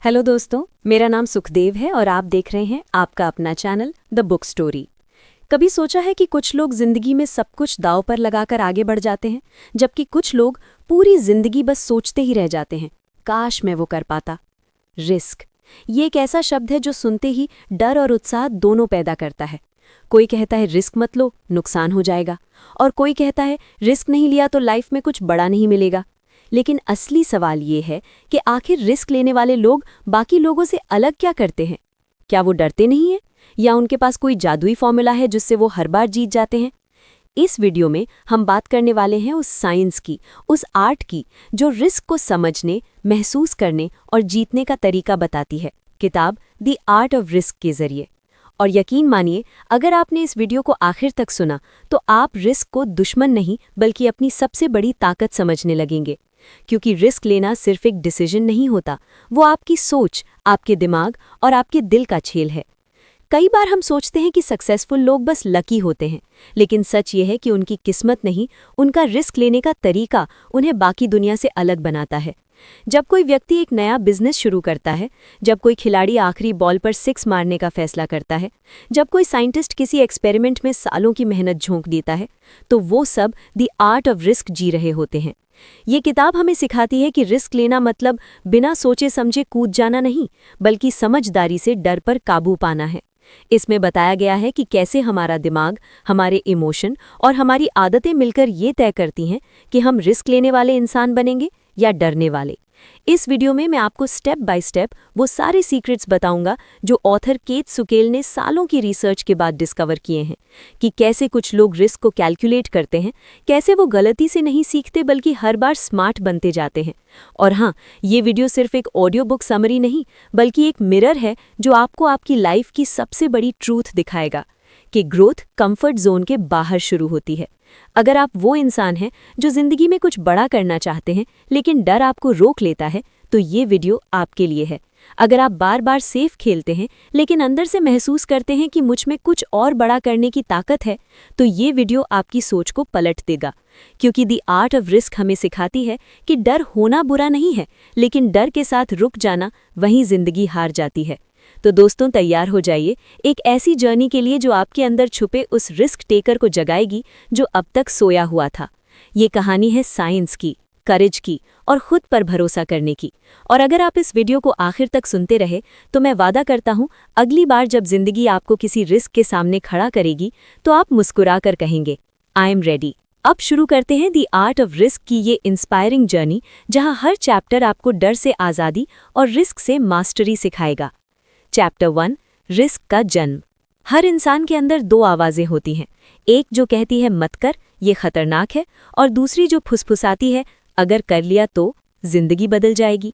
Hello दोस्तों, मेरा नाम सुखदेव है और आप देख रहे हैं आपका अपना चैनल द बुक स्टोरी। कभी सोचा है कि कुछ लोग जिंदगी में सब कुछ दांव पर लगाकर आगे बढ़ जाते हैं, जबकि कुछ लोग पूरी जिंदगी बस सोचते ही रह जाते हैं, काश मैं वो कर पाता। रिस्क, ये एक ऐसा शब्द है जो सुनते ही डर और उत्साह दोनों पैदा करता है। कोई कहता है रिस्क मत लो, नुकसान हो जाएगा, और कोई कहता है रिस्क नहीं लिया तो लाइफ में कुछ बड़ा नहीं मिलेगा। लेकिन असली सवाल ये है कि आखिर रिस्क लेने वाले लोग बाकी लोगों से अलग क्या करते हैं? क्या वो डरते नहीं हैं, या उनके पास कोई जादुई फॉर्मूला है जिससे वो हर बार जीत जाते हैं? इस वीडियो में हम बात करने वाले हैं उस साइंस की, उस आर्ट की, जो रिस्क को समझने, महसूस करने और जीतने का तरीका बताती है, किताब द आर्ट ऑफ रिस्क के जरिए। और यकीन मानिए, अगर आपने इस वीडियो को आखिर तक सुना तो आप रिस्क को दुश्मन नहीं बल्कि अपनी सबसे बड़ी ताकत समझने लगेंगे। क्योंकि रिस्क लेना सिर्फ एक डिसीजन नहीं होता, वो आपकी सोच, आपके दिमाग और आपके दिल का खेल है। कई बार हम सोचते हैं कि सक्सेसफुल लोग बस लकी होते हैं, लेकिन सच ये है कि उनकी किस्मत नहीं, उनका रिस्क लेने का तरीका उन्हें बाकी दुनिया से अलग बनाता है। जब कोई व्यक्ति एक नया बिजनेस शुरू करता है, जब कोई खिलाड़ी आखिरी बॉल पर 6 मारने का फैसला करता है, जब कोई साइंटिस्ट किसी एक्सपेरिमेंट में सालों की मेहनत झोंक देता है, तो वो सब द आर्ट ऑफ रिस्क जी रहे होते हैं। ये किताब हमें सिखाती है कि रिस्क लेना मतलब बिना सोचे समझे कूद जाना नहीं, बल्कि समझदारी से डर पर काबू पाना है। इसमें बताया गया है कि कैसे हमारा दिमाग, हमारे इमोशन और हमारी आदतें मिलकर ये तय करती हैं कि हम रिस्क लेने वाले इंसान बनेंगे या डरने वाले। इस वीडियो में मैं आपको स्टेप बाय स्टेप वो सारे सीक्रेट्स बताऊंगा जो ऑथर केट सुकेल ने सालों की रिसर्च के बाद डिस्कवर किए हैं, कि कैसे कुछ लोग रिस्क को कैलकुलेट करते हैं, कैसे वो गलती से नहीं सीखते बल्कि हर बार स्मार्ट बनते जाते हैं। और हाँ, ये वीडियो सिर्फ एक ऑडियो बुक समरी नहीं बल्कि एक मिरर है जो आपको आपकी लाइफ की सबसे बड़ी ट्रूथ दिखाएगा कि ग्रोथ कंफर्ट जोन के बाहर शुरू होती है। अगर आप वो इंसान हैं जो जिंदगी में कुछ बड़ा करना चाहते हैं लेकिन डर आपको रोक लेता है, तो ये वीडियो आपके लिए है। अगर आप बार बार सेफ खेलते हैं लेकिन अंदर से महसूस करते हैं कि मुझ में कुछ और बड़ा करने की ताकत है, तो ये वीडियो आपकी सोच को पलट देगा। क्योंकि द आर्ट ऑफ रिस्क हमें सिखाती है कि डर होना बुरा नहीं है, लेकिन डर के साथ रुक जाना वहीं जिंदगी हार जाती है। तो दोस्तों, तैयार हो जाइए एक ऐसी जर्नी के लिए जो आपके अंदर छुपे उस रिस्क टेकर को जगाएगी जो अब तक सोया हुआ था। ये कहानी है साइंस की, करेज की और खुद पर भरोसा करने की। और अगर आप इस वीडियो को आखिर तक सुनते रहे तो मैं वादा करता हूँ, अगली बार जब जिंदगी आपको किसी रिस्क के सामने खड़ा करेगी तो आप मुस्कुरा कर कहेंगे, आई एम रेडी। अब शुरू करते हैं द आर्ट ऑफ रिस्क की ये इंस्पायरिंग जर्नी, जहाँ हर चैप्टर आपको डर से आज़ादी और रिस्क से मास्टरी सिखाएगा। चैप्टर 1, रिस्क का जन्म। हर इंसान के अंदर 2 आवाज़ें होती हैं, एक जो कहती है मत कर, ये खतरनाक है, और दूसरी जो फुसफुसाती है, अगर कर लिया तो जिंदगी बदल जाएगी।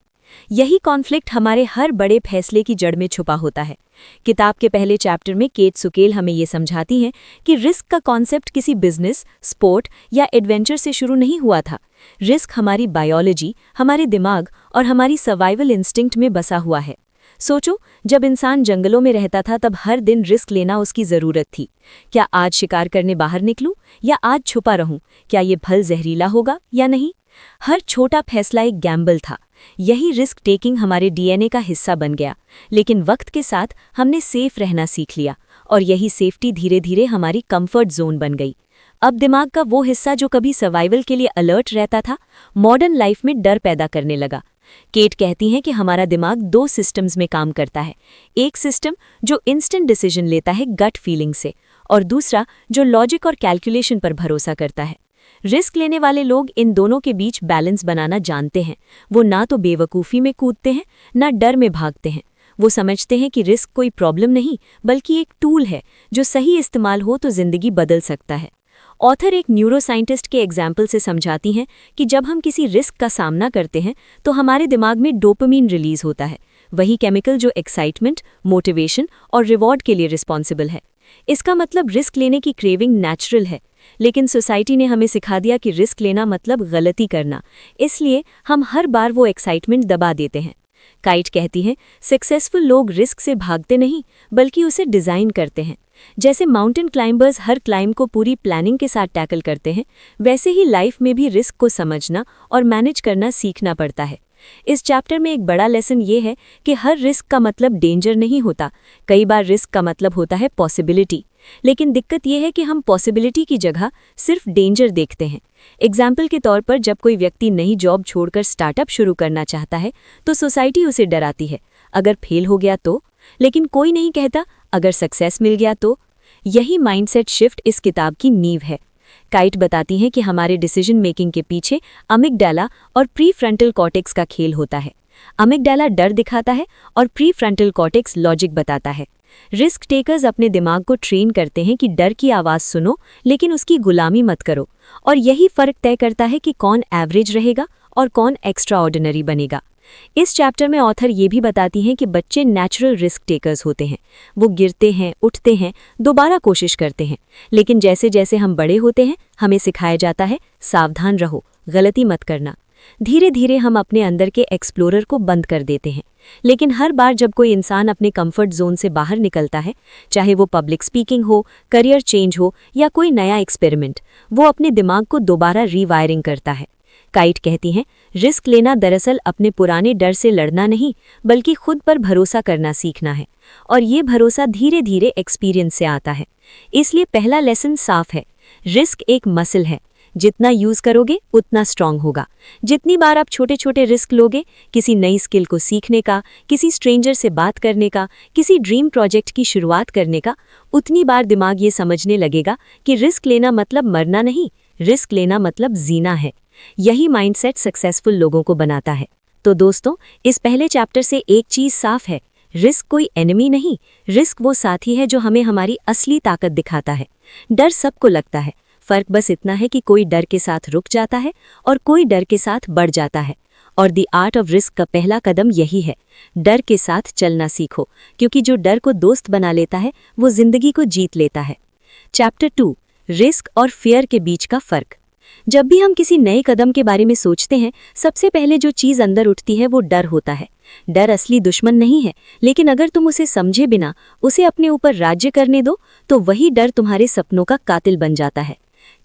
यही कॉन्फ्लिक्ट हमारे हर बड़े फैसले की जड़ में छुपा होता है। किताब के पहले चैप्टर में केट सुकेल हमें ये समझाती हैं कि रिस्क का कॉन्सेप्ट किसी बिजनेस, स्पोर्ट या एडवेंचर से शुरू नहीं हुआ था। रिस्क हमारी बायोलॉजी, हमारे दिमाग और हमारी सर्वाइवल इंस्टिंक्ट में बसा हुआ है। सोचो, जब इंसान जंगलों में रहता था तब हर दिन रिस्क लेना उसकी ज़रूरत थी। क्या आज शिकार करने बाहर निकलूं या आज छुपा रहूं? क्या ये फल जहरीला होगा या नहीं? हर छोटा फैसला एक गैम्बल था। यही रिस्क टेकिंग हमारे डीएनए का हिस्सा बन गया। लेकिन वक्त के साथ हमने सेफ रहना सीख लिया, और यही सेफ्टी धीरे धीरे हमारी कंफर्ट जोन बन गई। अब दिमाग का वो हिस्सा जो कभी सर्वाइवल के लिए अलर्ट रहता था, मॉडर्न लाइफ में डर पैदा करने लगा। केट कहती हैं कि हमारा दिमाग 2 सिस्टम्स में काम करता है। एक सिस्टम जो इंस्टेंट डिसीजन लेता है गट फीलिंग से, और दूसरा जो लॉजिक और कैलकुलेशन पर भरोसा करता है। रिस्क लेने वाले लोग इन दोनों के बीच बैलेंस बनाना जानते हैं। वो ना तो बेवकूफ़ी में कूदते हैं, ना डर में भागते हैं। वो समझते हैं कि रिस्क कोई प्रॉब्लम नहीं बल्कि एक टूल है जो सही इस्तेमाल हो तो जिंदगी बदल सकता है। ऑथर एक न्यूरोसाइंटिस्ट के एग्जाम्पल से समझाती हैं कि जब हम किसी रिस्क का सामना करते हैं तो हमारे दिमाग में डोपामीन रिलीज होता है, वही केमिकल जो एक्साइटमेंट, मोटिवेशन और रिवॉर्ड के लिए रिस्पॉन्सिबल है। इसका मतलब रिस्क लेने की क्रेविंग नेचुरल है, लेकिन सोसाइटी ने हमें सिखा दिया कि रिस्क लेना मतलब गलती करना, इसलिए हम हर बार वो एक्साइटमेंट दबा देते हैं। काइट कहती है, सक्सेसफुल लोग रिस्क से भागते नहीं बल्कि उसे डिज़ाइन करते हैं। जैसे माउंटेन क्लाइंबर्स हर क्लाइंब को पूरी प्लानिंग के साथ टैकल करते हैं, वैसे ही लाइफ में भी रिस्क को समझना और मैनेज करना सीखना पड़ता है। इस चैप्टर में एक बड़ा लेसन ये है कि हर रिस्क का मतलब डेंजर नहीं होता। कई बार रिस्क का मतलब होता है पॉसिबिलिटी। लेकिन दिक्कत यह है कि हम पॉसिबिलिटी की जगह सिर्फ डेंजर देखते हैं। एग्जाम्पल के तौर पर जब कोई व्यक्ति नई जॉब छोड़कर स्टार्टअप शुरू करना चाहता है तो सोसाइटी उसे डराती है, अगर फेल हो गया तो। लेकिन कोई नहीं कहता अगर सक्सेस मिल गया तो। यही माइंडसेट शिफ्ट इस किताब की नींव है। काइट बताती हैं कि हमारे डिसीजन मेकिंग के पीछे अमिगडाला और प्रीफ्रंटल कॉर्टेक्स का खेल होता है। अमिगडाला डर दिखाता है और प्रीफ्रंटल कॉर्टेक्स लॉजिक बताता है। रिस्क टेकर्स अपने दिमाग को ट्रेन करते हैं कि डर की आवाज़ सुनो लेकिन उसकी गुलामी मत करो, और यही फर्क तय करता है कि कौन एवरेज रहेगा और कौन एक्स्ट्रा ऑर्डिनरी बनेगा। इस चैप्टर में ऑथर ये भी बताती हैं कि बच्चे नेचुरल रिस्क टेकर्स होते हैं। वो गिरते हैं, उठते हैं, दोबारा कोशिश करते हैं। लेकिन जैसे जैसे हम बड़े होते हैं हमें सिखाया जाता है सावधान रहो, गलती मत करना। धीरे धीरे हम अपने अंदर के एक्सप्लोरर को बंद कर देते हैं। लेकिन हर बार जब कोई इंसान अपने कंफर्ट जोन से बाहर निकलता है, चाहे वो पब्लिक स्पीकिंग हो, करियर चेंज हो या कोई नया एक्सपेरिमेंट, वो अपने दिमाग को दोबारा रीवायरिंग करता है। काइट कहती हैं, रिस्क लेना दरअसल अपने पुराने डर से लड़ना नहीं बल्कि खुद पर भरोसा करना सीखना है, और ये भरोसा धीरे धीरे एक्सपीरियंस से आता है। इसलिए पहला लेसन साफ है, रिस्क एक मसल है, जितना यूज करोगे उतना स्ट्रांग होगा। जितनी बार आप छोटे छोटे रिस्क लोगे, किसी नई स्किल को सीखने का, किसी स्ट्रेंजर से बात करने का, किसी ड्रीम प्रोजेक्ट की शुरुआत करने का, उतनी बार दिमाग ये समझने लगेगा कि रिस्क लेना मतलब मरना नहीं, रिस्क लेना मतलब जीना है। यही माइंडसेट सक्सेसफुल लोगों को बनाता है। तो दोस्तों, इस पहले चैप्टर से एक चीज साफ है, रिस्क कोई एनिमी नहीं, रिस्क वो साथी है जो हमें हमारी असली ताकत दिखाता है। डर सबको लगता है, फर्क बस इतना है कि कोई डर के साथ रुक जाता है और कोई डर के साथ बढ़ जाता है। और द आर्ट ऑफ रिस्क का पहला कदम यही है, डर के साथ चलना सीखो, क्योंकि जो डर को दोस्त बना लेता है वो जिंदगी को जीत लेता है। चैप्टर 2, रिस्क और फियर के बीच का फर्क। जब भी हम किसी नए कदम के बारे में सोचते हैं, सबसे पहले जो चीज़ अंदर उठती है वो डर होता है। डर असली दुश्मन नहीं है, लेकिन अगर तुम उसे समझे बिना उसे अपने ऊपर राज्य करने दो तो वही डर तुम्हारे सपनों का कातिल बन जाता है।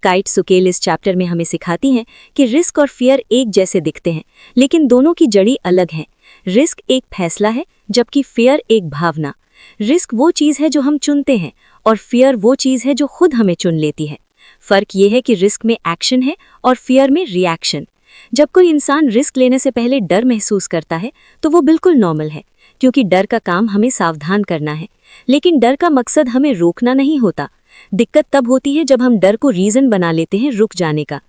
काइट सुकेल इस चैप्टर में हमें सिखाती हैं कि रिस्क और फियर एक जैसे दिखते हैं, लेकिन दोनों की जड़ी अलग हैं। रिस्क एक फैसला है, जबकि फियर एक भावना। रिस्क वो चीज़ है जो हम चुनते हैं और फियर वो चीज़ है जो खुद हमें चुन लेती है। फर्क ये है कि रिस्क में एक्शन है और फियर में रिएक्शन। जब कोई इंसान रिस्क लेने से पहले डर महसूस करता है तो वो बिल्कुल नॉर्मल है, क्योंकि डर का काम हमें सावधान करना है। लेकिन डर का मकसद हमें रोकना नहीं होता। दिक्कत तब होती है जब हम डर को रीजन बना लेते हैं रुक जाने का।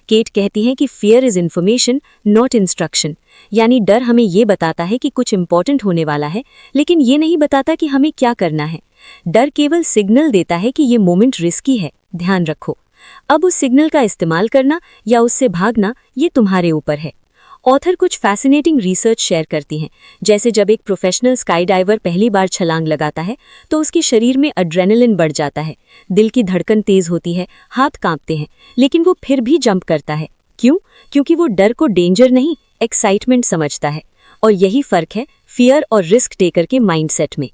केट कहती हैं कि fear is information not instruction, यानी डर हमें ये बताता है कि कुछ इंपॉर्टेंट होने वाला है, लेकिन ये नहीं बताता कि हमें क्या करना है। डर केवल सिग्नल देता है कि ये मोमेंट रिस्की है, ध्यान रखो। अब उस सिग्नल का इस्तेमाल करना या उससे भागना ये तुम्हारे ऊपर है। ऑथर कुछ फैसिनेटिंग रिसर्च शेयर करती हैं, जैसे जब एक प्रोफेशनल स्काई डाइवर पहली बार छलांग लगाता है तो उसके शरीर में एड्रेनलिन बढ़ जाता है, दिल की धड़कन तेज होती है, हाथ कांपते हैं, लेकिन वो फिर भी जंप करता है। क्यों? क्योंकि वो डर को डेंजर नहीं, एक्साइटमेंट समझता है। और यही फर्क है फियर और रिस्क टेकर के माइंडसेट में।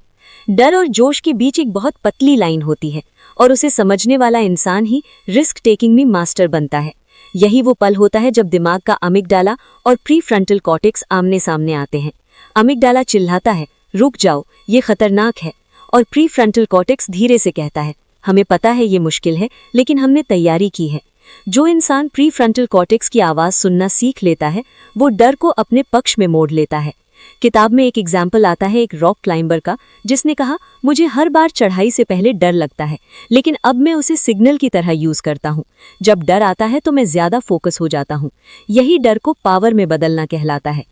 डर और जोश के बीच एक बहुत पतली लाइन होती है, और उसे समझने वाला इंसान ही रिस्क टेकिंग में मास्टर बनता है। यही वो पल होता है जब दिमाग का अमिगडाला और प्रीफ्रंटल कॉर्टेक्स आमने सामने आते हैं। अमिगडाला चिल्लाता है, रुक जाओ, ये खतरनाक है, और प्रीफ्रंटल कॉर्टेक्स धीरे से कहता है, हमें पता है ये मुश्किल है, लेकिन हमने तैयारी की है। जो इंसान प्रीफ्रंटल कॉर्टेक्स की आवाज़ सुनना सीख लेता है वो डर को अपने पक्ष में मोड़ लेता है। किताब में एक एग्जाम्पल आता है एक रॉक क्लाइंबर का, जिसने कहा, मुझे हर बार चढ़ाई से पहले डर लगता है, लेकिन अब मैं उसे सिग्नल की तरह यूज करता हूँ। जब डर आता है तो मैं ज्यादा फोकस हो जाता हूँ। यही डर को पावर में बदलना कहलाता है।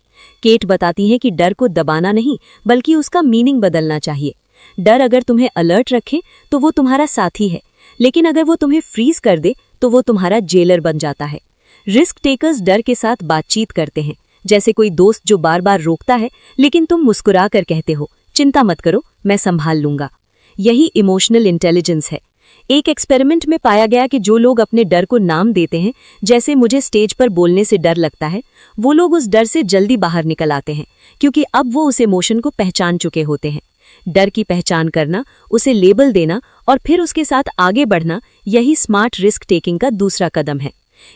केट बताती है कि डर को दबाना नहीं बल्कि उसका मीनिंग बदलना चाहिए। डर अगर तुम्हें अलर्ट रखे तो वो तुम्हारा साथी है, लेकिन अगर वो तुम्हें फ्रीज कर दे तो वो तुम्हारा जेलर बन जाता है। रिस्क टेकर्स डर के साथ बातचीत करते हैं, जैसे कोई दोस्त जो बार बार रोकता है, लेकिन तुम मुस्कुरा कर कहते हो, चिंता मत करो, मैं संभाल लूंगा। यही इमोशनल इंटेलिजेंस है। एक एक्सपेरिमेंट में पाया गया कि जो लोग अपने डर को नाम देते हैं, जैसे मुझे स्टेज पर बोलने से डर लगता है, वो लोग उस डर से जल्दी बाहर निकल आते हैं, क्योंकि अब वो उस इमोशन को पहचान चुके होते हैं। डर की पहचान करना, उसे लेबल देना और फिर उसके साथ आगे बढ़ना, यही स्मार्ट रिस्क टेकिंग का दूसरा कदम है।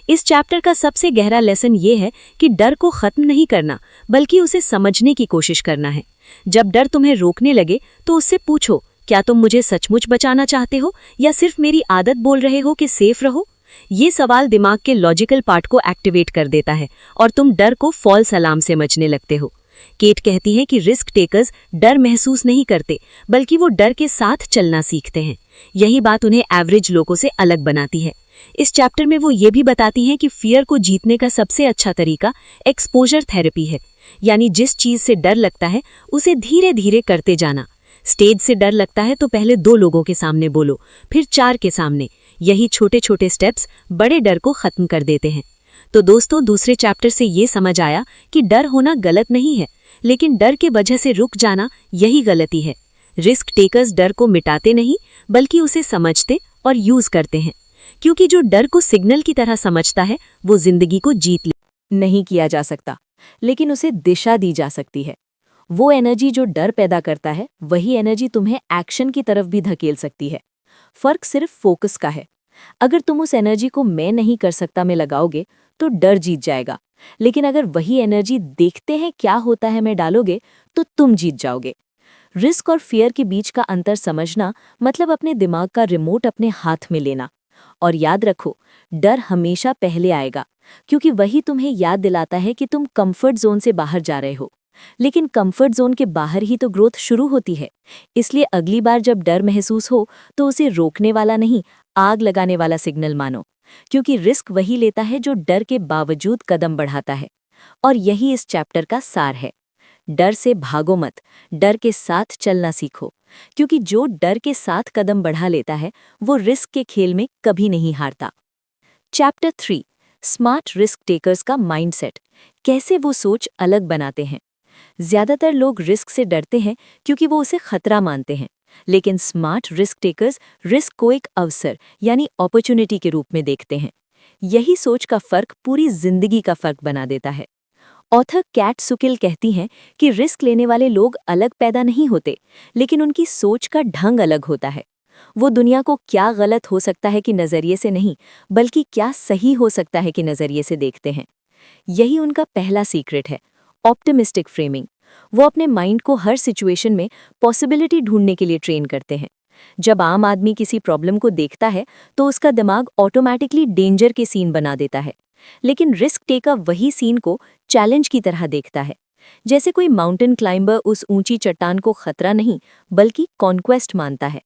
इस चैप्टर का सबसे गहरा लेसन ये है कि डर को खत्म नहीं करना, बल्कि उसे समझने की कोशिश करना है। जब डर तुम्हें रोकने लगे तो उससे पूछो, क्या तुम मुझे सचमुच बचाना चाहते हो या सिर्फ मेरी आदत बोल रहे हो कि सेफ रहो? ये सवाल दिमाग के लॉजिकल पार्ट को एक्टिवेट कर देता है और तुम डर को फॉल्स अलार्म से समझने लगते हो। केट कहती है कि रिस्क टेकर्स डर महसूस नहीं करते, बल्कि वो डर के साथ चलना सीखते हैं। यही बात उन्हें एवरेज लोगों से अलग बनाती है। इस चैप्टर में वो ये भी बताती हैं कि फियर को जीतने का सबसे अच्छा तरीका एक्सपोजर थेरेपी है, यानी जिस चीज से डर लगता है उसे धीरे धीरे करते जाना। स्टेज से डर लगता है तो पहले 2 लोगों के सामने बोलो, फिर 4 के सामने। यही छोटे छोटे स्टेप्स बड़े डर को खत्म कर देते हैं। तो दोस्तों, दूसरे चैप्टर से ये समझ आया कि डर होना गलत नहीं है, लेकिन डर के वजह से रुक जाना यही गलती है। रिस्क टेकर्स डर को मिटाते नहीं, बल्कि उसे समझते और यूज करते हैं, क्योंकि जो डर को सिग्नल की तरह समझता है वो जिंदगी को जीत नहीं किया जा सकता, लेकिन उसे दिशा दी जा सकती है। वो एनर्जी जो डर पैदा करता है, वही एनर्जी तुम्हें एक्शन की तरफ भी धकेल सकती है। फर्क सिर्फ फोकस का है। अगर तुम उस एनर्जी को मैं नहीं कर सकता में लगाओगे तो डर जीत जाएगा, लेकिन अगर वही एनर्जी देखते हैं क्या होता है में डालोगे तो तुम जीत जाओगे। रिस्क और फियर के बीच का अंतर समझना मतलब अपने दिमाग का रिमोट अपने हाथ में लेना। और याद रखो, डर हमेशा पहले आएगा, क्योंकि वही तुम्हें याद दिलाता है कि तुम कंफर्ट जोन से बाहर जा रहे हो। लेकिन कंफर्ट जोन के बाहर ही तो ग्रोथ शुरू होती है। इसलिए अगली बार जब डर महसूस हो तो उसे रोकने वाला नहीं, आग लगाने वाला सिग्नल मानो, क्योंकि रिस्क वही लेता है जो डर के बावजूद कदम बढ़ाता है। और यही इस चैप्टर का सार है। डर से भागो मत, डर के साथ चलना सीखो, क्योंकि जो डर के साथ कदम बढ़ा लेता है वो रिस्क के खेल में कभी नहीं हारता। चैप्टर 3, स्मार्ट रिस्क टेकर्स का माइंडसेट, कैसे वो सोच अलग बनाते हैं। ज्यादातर लोग रिस्क से डरते हैं क्योंकि वो उसे खतरा मानते हैं, लेकिन स्मार्ट रिस्क टेकर्स रिस्क को एक अवसर यानी अपॉर्चुनिटी के रूप में देखते हैं। यही सोच का फर्क पूरी जिंदगी का फर्क बना देता है। ऑथर कैट सुकिल कहती हैं कि रिस्क लेने वाले लोग अलग पैदा नहीं होते, लेकिन उनकी सोच का ढंग अलग होता है। वो दुनिया को क्या गलत हो सकता है कि नज़रिए से नहीं, बल्कि क्या सही हो सकता है कि नज़रिए से देखते हैं। यही उनका पहला सीक्रेट है, ऑप्टिमिस्टिक फ्रेमिंग। वो अपने माइंड को हर सिचुएशन में पॉसिबिलिटी ढूंढने के लिए ट्रेन करते हैं। जब आम आदमी किसी प्रॉब्लम को देखता है तो उसका दिमाग ऑटोमैटिकली डेंजर के सीन बना देता है, लेकिन रिस्क टेकर वही सीन को चैलेंज की तरह देखता है। जैसे कोई माउंटेन क्लाइंबर उस ऊंची चट्टान को खतरा नहीं, बल्कि कॉन्क्वेस्ट मानता है।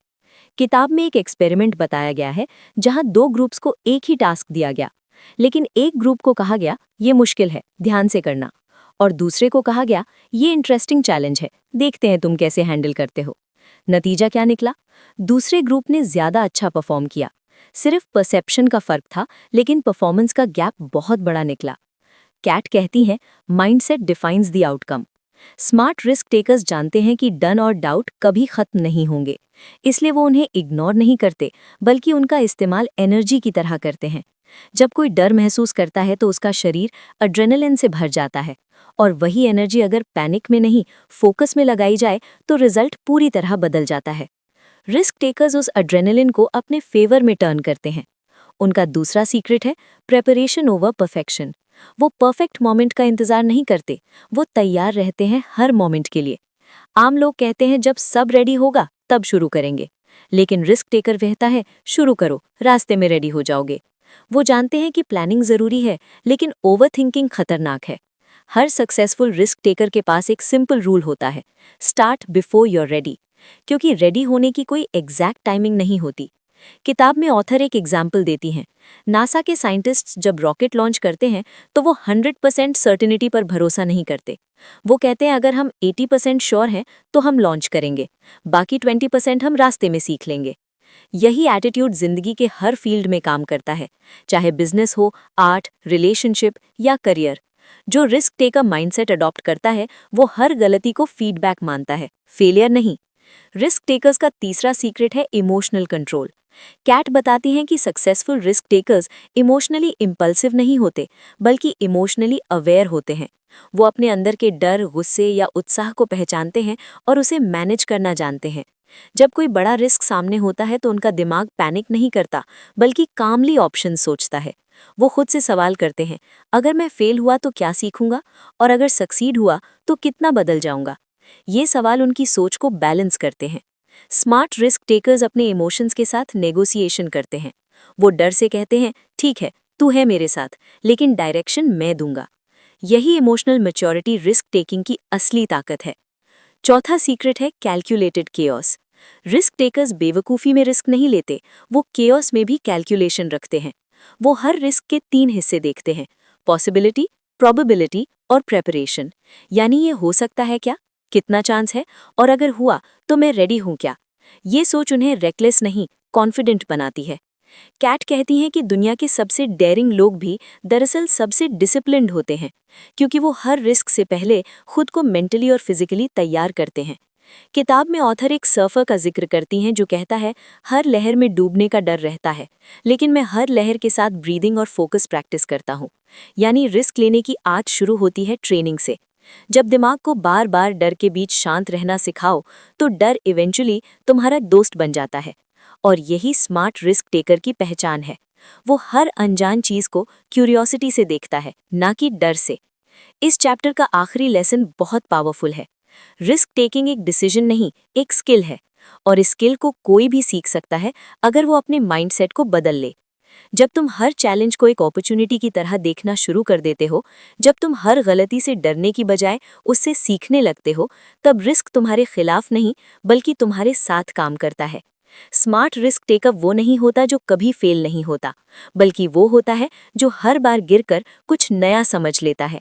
किताब में एक एक्सपेरिमेंट बताया गया है जहां 2 ग्रुप्स को एक ही टास्क दिया गया, लेकिन एक ग्रुप को कहा गया ये मुश्किल है, ध्यान से करना, और दूसरे को कहा गया ये इंटरेस्टिंग चैलेंज है, देखते हैं तुम कैसे हैंडल करते हो। नतीजा क्या निकला? दूसरे ग्रुप ने ज्यादा अच्छा परफॉर्म किया। सिर्फ परसेप्शन का फर्क था, लेकिन परफॉर्मेंस का गैप बहुत बड़ा निकला। कैट कहती हैं, mindset defines the outcome. Smart risk takers जानते हैं कि डर और डाउट कभी खत्म नहीं होंगे, इसलिए वो उन्हें इग्नोर नहीं करते, बल्कि उनका इस्तेमाल एनर्जी की तरह करते हैं। जब कोई डर महसूस करता है तो उसका शरीर एड्रेनलिन से भर जाता है, और वही एनर्जी अगर पैनिक में नहीं, फोकस में लगाई जाए तो रिजल्ट पूरी तरह बदल जाता है। रिस्क टेकर्स उस एड्रेनलिन को अपने फेवर में टर्न करते हैं। उनका दूसरा सीक्रेट है प्रेपरेशन ओवर परफेक्शन। वो परफेक्ट मोमेंट का इंतजार नहीं करते, वो तैयार रहते हैं हर मोमेंट के लिए। आम लोग कहते हैं जब सब रेडी होगा तब शुरू करेंगे, लेकिन रिस्क टेकर कहता है शुरू करो, रास्ते में रेडी हो जाओगे। वो जानते हैं कि प्लानिंग जरूरी है, लेकिन ओवर थिंकिंग खतरनाक है। हर सक्सेसफुल रिस्क टेकर के पास एक सिंपल रूल होता है, स्टार्ट बिफोर यूर रेडी, क्योंकि रेडी होने की कोई एग्जैक्ट टाइमिंग नहीं होती। किताब में ऑथर एक एग्जाम्पल देती हैं। नासा के साइंटिस्ट्स जब रॉकेट लॉन्च करते हैं तो वो 100% सर्टेनिटी पर भरोसा नहीं करते। वो कहते हैं अगर हम 80% श्योर हैं तो हम लॉन्च करेंगे, बाकी 20% हम रास्ते में सीख लेंगे। यही एटीट्यूड जिंदगी के हर फील्ड में काम करता है, चाहे बिजनेस हो, आर्ट, रिलेशनशिप या करियर। जो रिस्क टेकर माइंडसेट अडॉप्ट करता है वो हर गलती को फीडबैक मानता है, फेलियर नहीं। रिस्क टेकर्स का तीसरा सीक्रेट है इमोशनल कंट्रोल। कैट बताती हैं कि successful risk takers emotionally impulsive नहीं होते, बल्कि इमोशनली अवेयर होते हैं। वो अपने अंदर के डर, गुस्से या उत्साह को पहचानते हैं और उसे मैनेज करना जानते हैं। जब कोई बड़ा रिस्क सामने होता है तो उनका दिमाग पैनिक नहीं करता, बल्कि कामली ऑप्शन सोचता है। वो खुद से सवाल करते हैं, अगर मैं फेल हुआ तो क्या सीखूंगा, और अगर सक्सीड हुआ तो कितना बदल जाऊंगा। ये सवाल उनकी सोच को बैलेंस करते हैं। स्मार्ट रिस्क टेकर्स अपने इमोशंस के साथ नेगोशिएशन करते हैं। वो डर से कहते हैं, ठीक है, तू है मेरे साथ, लेकिन डायरेक्शन मैं दूंगा। यही इमोशनल मैच्योरिटी रिस्क टेकिंग की असली ताकत है। चौथा सीक्रेट है कैलकुलेटेड केओस। रिस्क टेकर्स बेवकूफ़ी में रिस्क नहीं लेते, वो केओस में भी कैलकुलेशन रखते हैं। वो हर रिस्क के 3 हिस्से देखते हैं: पॉसिबिलिटी, प्रोबेबिलिटी और प्रेपरेशन। यानी ये हो सकता है क्या, कितना चांस है, और अगर हुआ तो मैं रेडी हूँ क्या। ये सोच उन्हें रेकलेस नहीं, कॉन्फिडेंट बनाती है। कैट कहती हैं कि दुनिया के सबसे डेयरिंग लोग भी दरअसल सबसे डिसिप्लिन्ड होते हैं, क्योंकि वो हर रिस्क से पहले खुद को मेंटली और फिजिकली तैयार करते हैं। किताब में ऑथर एक सर्फर का जिक्र करती हैं जो कहता है, हर लहर में डूबने का डर रहता है, लेकिन मैं हर लहर के साथ ब्रीदिंग और फोकस प्रैक्टिस करता हूँ। यानी रिस्क लेने की आदत शुरू होती है ट्रेनिंग से। जब दिमाग को बार बार डर के बीच शांत रहना सिखाओ, तो डर इवेंचुअली तुम्हारा दोस्त बन जाता है। और यही स्मार्ट रिस्क टेकर की पहचान है। वो हर अनजान चीज को क्यूरियोसिटी से देखता है, ना कि डर से। इस चैप्टर का आखिरी लेसन बहुत पावरफुल है। रिस्क टेकिंग एक डिसीजन नहीं, एक स्किल है, और इस स्किल को कोई भी सीख सकता है अगर वो अपने माइंडसेट को बदल ले। जब तुम हर चैलेंज को एक अपॉर्चुनिटी की तरह देखना शुरू कर देते हो, जब तुम हर गलती से डरने की बजाय उससे सीखने लगते हो, तब रिस्क तुम्हारे खिलाफ नहीं, बल्कि तुम्हारे साथ काम करता है। स्मार्ट रिस्क टेकअप वो नहीं होता जो कभी फेल नहीं होता, बल्कि वो होता है जो हर बार गिरकर कुछ नया समझ लेता है।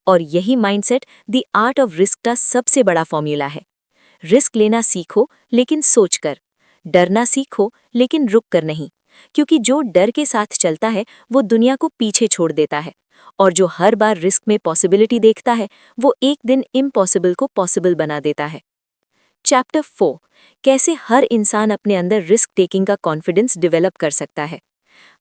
और यही mindset the art of risk का सबसे बड़ा फॉर्मूला है। रिस्क लेना सीखो, लेकिन सोचकर। डरना सीखो, लेकिन रुक कर नहीं। क्योंकि जो डर के साथ चलता है वो दुनिया को पीछे छोड़ देता है, और जो हर बार रिस्क में पॉसिबिलिटी देखता है वो एक दिन इम्पॉसिबल को पॉसिबल बना देता है। चैप्टर 4, कैसे हर इंसान अपने अंदर रिस्क टेकिंग का कॉन्फिडेंस डेवलप कर सकता है।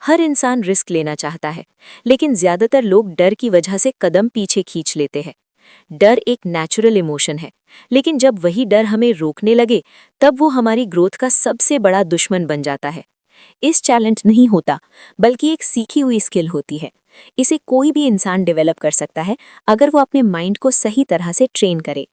हर इंसान रिस्क लेना चाहता है, लेकिन ज्यादातर लोग डर की वजह से कदम पीछे खींच लेते हैं। डर एक नेचुरल इमोशन है, लेकिन जब वही डर हमें रोकने लगे, तब वो हमारी ग्रोथ का सबसे बड़ा दुश्मन बन जाता है। इस चैलेंज नहीं होता, बल्कि एक सीखी हुई स्किल होती है। इसे कोई भी इंसान डेवलप कर सकता है, अगर वो अपने माइंड को सही तरह से ट्रेन करे।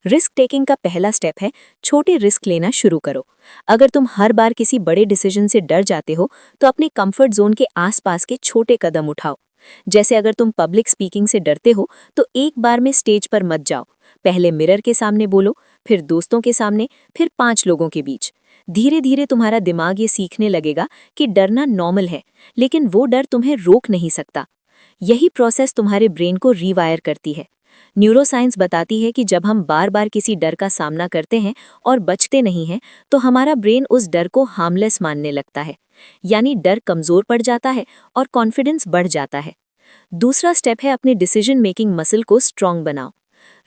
रिस्क टेकिंग का पहला स्टेप है, छोटे रिस्क लेना शुरू करो। अगर तुम हर बार किसी बड़े डिसीजन से डर जाते हो, तो अपने कंफर्ट जोन के आसपास के छोटे कदम उठाओ। जैसे अगर तुम पब्लिक स्पीकिंग से डरते हो, तो एक बार में स्टेज पर मत जाओ। पहले मिरर के सामने बोलो, फिर दोस्तों के सामने, फिर 5 लोगों के बीच। धीरे धीरे तुम्हारा दिमाग ये सीखने लगेगा कि डरना नॉर्मल है, लेकिन वो डर तुम्हें रोक नहीं सकता। यही प्रोसेस तुम्हारे ब्रेन को रीवायर करती है। न्यूरोसाइंस बताती है कि जब हम बार बार किसी डर का सामना करते हैं और बचते नहीं हैं, तो हमारा ब्रेन उस डर को हार्मलेस मानने लगता है। यानी डर कमजोर पड़ जाता है और कॉन्फिडेंस बढ़ जाता है। दूसरा स्टेप है, अपने डिसीजन मेकिंग मसल को स्ट्रांग बनाओ।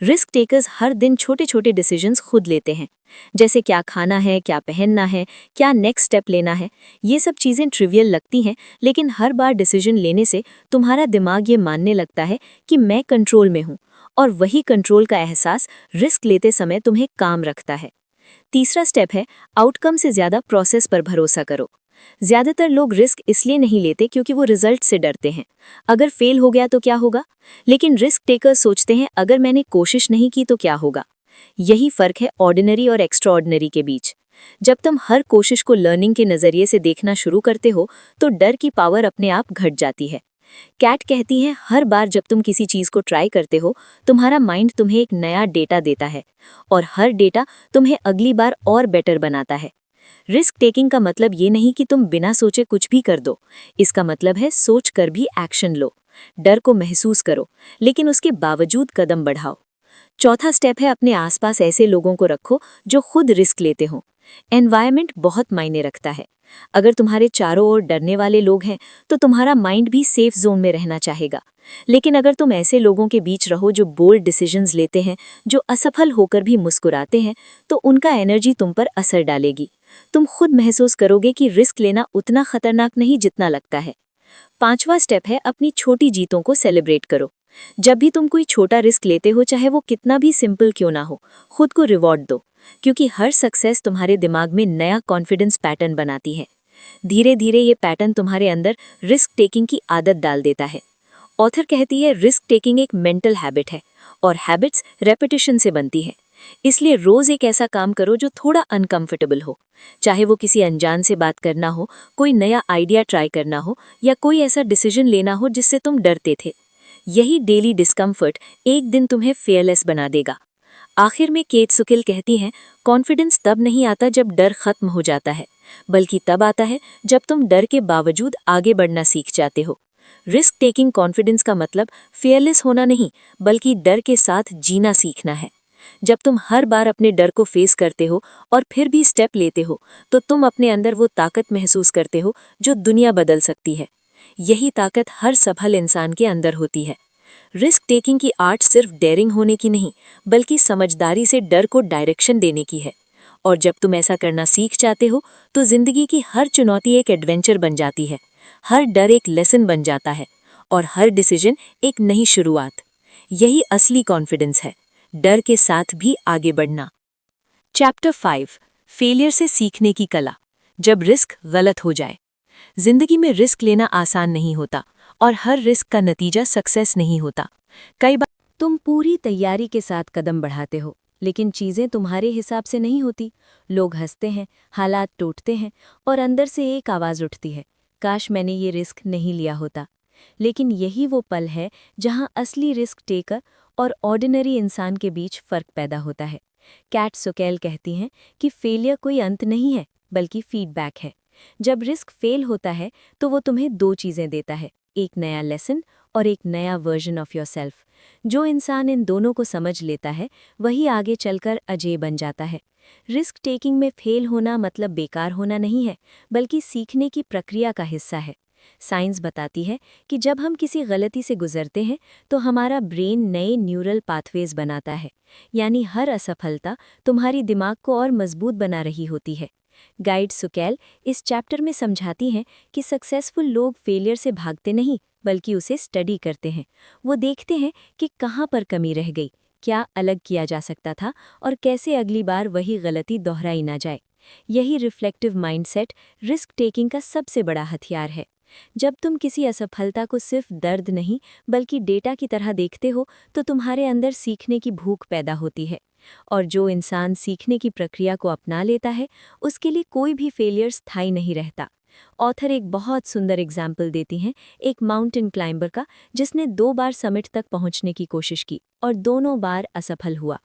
रिस्क टेकर्स हर दिन छोटे छोटे डिसीजंस खुद लेते हैं, जैसे क्या खाना है, क्या पहनना है, क्या नेक्स्ट स्टेप लेना है। ये सब चीज़ें ट्रिवियल लगती हैं, लेकिन हर बार डिसीजन लेने से तुम्हारा दिमाग ये मानने लगता है कि मैं कंट्रोल में हूँ, और वही कंट्रोल का एहसास रिस्क लेते समय तुम्हें काम रखता है। तीसरा स्टेप है, आउटकम से ज़्यादा प्रोसेस पर भरोसा करो। ज्यादातर लोग रिस्क इसलिए नहीं लेते क्योंकि वो रिजल्ट से डरते हैं। अगर फेल हो गया तो क्या होगा, लेकिन रिस्क टेकर सोचते हैं, अगर मैंने कोशिश नहीं की तो क्या होगा। यही फर्क है ऑर्डिनरी और एक्स्ट्राऑर्डिनरी के बीच। जब तुम हर कोशिश को लर्निंग के नजरिए से देखना शुरू करते हो, तो डर की पावर अपने आप घट जाती है। कैट कहती है, हर बार जब तुम किसी चीज को ट्राई करते हो, तुम्हारा माइंड तुम्हें एक नया डेटा देता है, और हर डेटा तुम्हें अगली बार और बेटर बनाता है। रिस्क टेकिंग का मतलब ये नहीं कि तुम बिना सोचे कुछ भी कर दो। इसका मतलब है सोच कर भी एक्शन लो। डर को महसूस करो, लेकिन उसके बावजूद कदम बढ़ाओ। चौथा स्टेप है, अपने आसपास ऐसे लोगों को रखो जो खुद रिस्क लेते हों। एनवायरनमेंट बहुत मायने रखता है। अगर तुम्हारे चारों ओर डरने वाले लोग हैं, तो तुम्हारा माइंड भी सेफ जोन में रहना चाहेगा। लेकिन अगर तुम ऐसे लोगों के बीच रहो जो बोल्ड डिसीजंस लेते हैं, जो असफल होकर भी मुस्कुराते हैं, तो उनका एनर्जी तुम पर असर डालेगी। तुम खुद महसूस करोगे कि रिस्क लेना उतना खतरनाक नहीं जितना लगता है। 5वां स्टेप है अपनी छोटी जीतों को सेलिब्रेट करो। जब भी तुम कोई छोटा रिस्क लेते हो, चाहे वो कितना भी सिंपल क्यों ना हो, खुद को रिवॉर्ड दो, क्योंकि हर सक्सेस तुम्हारे दिमाग में नया कॉन्फिडेंस पैटर्न बनाती है। धीरे धीरे ये पैटर्न तुम्हारे अंदर रिस्क टेकिंग की आदत डाल देता है। ऑथर कहती है रिस्क टेकिंग एक मेंटल हैबिट है और हैबिट्स रेपिटेशन से बनती है। इसलिए रोज एक ऐसा काम करो जो थोड़ा अनकंफर्टेबल हो, चाहे वो किसी अनजान से बात करना हो, कोई नया आइडिया ट्राई करना हो या कोई ऐसा डिसीजन लेना हो जिससे तुम डरते थे। यही डेली डिस्कम्फर्ट एक दिन तुम्हें फेयरलेस बना देगा। आखिर में केट सुकिल कहती हैं, कॉन्फिडेंस तब नहीं आता जब डर खत्म हो जाता है, बल्कि तब आता है जब तुम डर के बावजूद आगे बढ़ना सीख जाते हो। रिस्क टेकिंग कॉन्फिडेंस का मतलब फेयरलेस होना नहीं, बल्कि डर के साथ जीना सीखना है। जब तुम हर बार अपने डर को फेस करते हो और फिर भी स्टेप लेते हो, तो तुम अपने अंदर वो ताकत महसूस करते हो जो दुनिया बदल सकती है। यही ताकत हर सफल इंसान के अंदर होती है। रिस्क टेकिंग की आर्ट सिर्फ डेयरिंग होने की नहीं, बल्कि समझदारी से डर को डायरेक्शन देने की है। और जब तुम ऐसा करना सीख जाते हो, तो जिंदगी की हर चुनौती एक एडवेंचर बन जाती है, हर डर एक लेसन बन जाता है और हर डिसीजन एक नई शुरुआत। यही असली कॉन्फिडेंस है, डर के साथ भी आगे बढ़ना। चैप्टर 5, फेलियर से सीखने की कला। जब रिस्क गलत हो जाए। जिंदगी में रिस्क लेना आसान नहीं होता और हर रिस्क का नतीजा सक्सेस नहीं होता। कई बार तुम पूरी तैयारी के साथ कदम बढ़ाते हो, लेकिन चीजें तुम्हारे हिसाब से नहीं होती। लोग हंसते हैं, हालात टूटते हैं और अंदर से एक आवाज उठती है, काश मैंने ये रिस्क नहीं लिया होता। लेकिन यही वो पल है जहां असली रिस्क टेकर और ऑर्डिनरी इंसान के बीच फर्क पैदा होता है। कैट सुकेल कहती हैं कि फेलियर कोई अंत नहीं है, बल्कि फीडबैक है। जब रिस्क फेल होता है तो वो तुम्हें दो चीजें देता है, एक नया लेसन और एक नया वर्जन ऑफ योरसेल्फ। जो इंसान इन दोनों को समझ लेता है, वही आगे चलकर अजेय बन जाता है। रिस्क टेकिंग में फेल होना मतलब बेकार होना नहीं है, बल्कि सीखने की प्रक्रिया का हिस्सा है। साइंस बताती है कि जब हम किसी गलती से गुजरते हैं, तो हमारा ब्रेन नए न्यूरल पाथवेज बनाता है, यानी हर असफलता तुम्हारी दिमाग को और मजबूत बना रही होती है। गाइड सुकेल इस चैप्टर में समझाती हैं कि सक्सेसफुल लोग फेलियर से भागते नहीं, बल्कि उसे स्टडी करते हैं। वो देखते हैं कि कहाँ पर कमी रह गई, क्या अलग किया जा सकता था और कैसे अगली बार वही गलती दोहराई ना जाए। यही रिफ्लेक्टिव माइंडसेट रिस्क टेकिंग का सबसे बड़ा हथियार है। जब तुम किसी असफलता को सिर्फ दर्द नहीं, बल्कि डेटा की तरह देखते हो, तो तुम्हारे अंदर सीखने की भूख पैदा होती है। और जो इंसान सीखने की प्रक्रिया को अपना लेता है, उसके लिए कोई भी फेलियर स्थायी नहीं रहता। ऑथर एक बहुत सुंदर एग्जाम्पल देती हैं, एक माउंटेन क्लाइंबर का, जिसने 2 बार समिट तक पहुंचने की कोशिश की और दोनों बार असफल हुआ।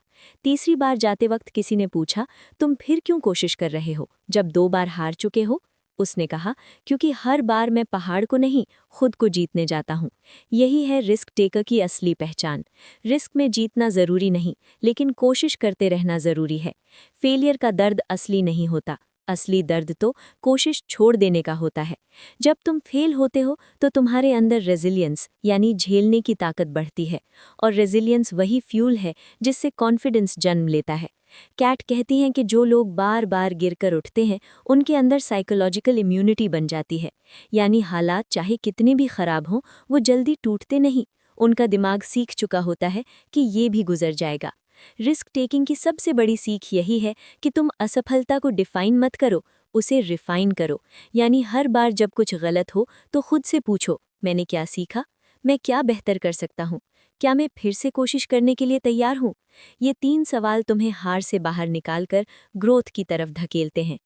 तीसरी बार जाते वक्त किसी ने पूछा, तुम फिर क्यों कोशिश कर रहे हो जब 2 बार हार चुके हो? उसने कहा, क्योंकि हर बार मैं पहाड़ को नहीं, खुद को जीतने जाता हूँ। यही है रिस्क टेकर की असली पहचान। रिस्क में जीतना जरूरी नहीं, लेकिन कोशिश करते रहना जरूरी है। फेलियर का दर्द असली नहीं होता, असली दर्द तो कोशिश छोड़ देने का होता है। जब तुम फेल होते हो, तो तुम्हारे अंदर रेजिलियंस यानी झेलने की ताकत बढ़ती है, और रेजिलियंस वही फ्यूल है जिससे कॉन्फिडेंस जन्म लेता है। कैट कहती हैं कि जो लोग बार बार गिरकर उठते हैं, उनके अंदर साइकोलॉजिकल इम्यूनिटी बन जाती है, यानी हालात चाहे कितने भी खराब हों, वो जल्दी टूटते नहीं। उनका दिमाग सीख चुका होता है कि ये भी गुजर जाएगा। रिस्क टेकिंग की सबसे बड़ी सीख यही है कि तुम असफलता को डिफाइन मत करो, उसे रिफाइन करो। यानी हर बार जब कुछ गलत हो, तो खुद से पूछो, मैंने क्या सीखा? मैं क्या बेहतर कर सकता हूँ? क्या मैं फिर से कोशिश करने के लिए तैयार हूँ? ये 3 सवाल तुम्हें हार से बाहर निकालकर ग्रोथ की तरफ धकेलते हैं।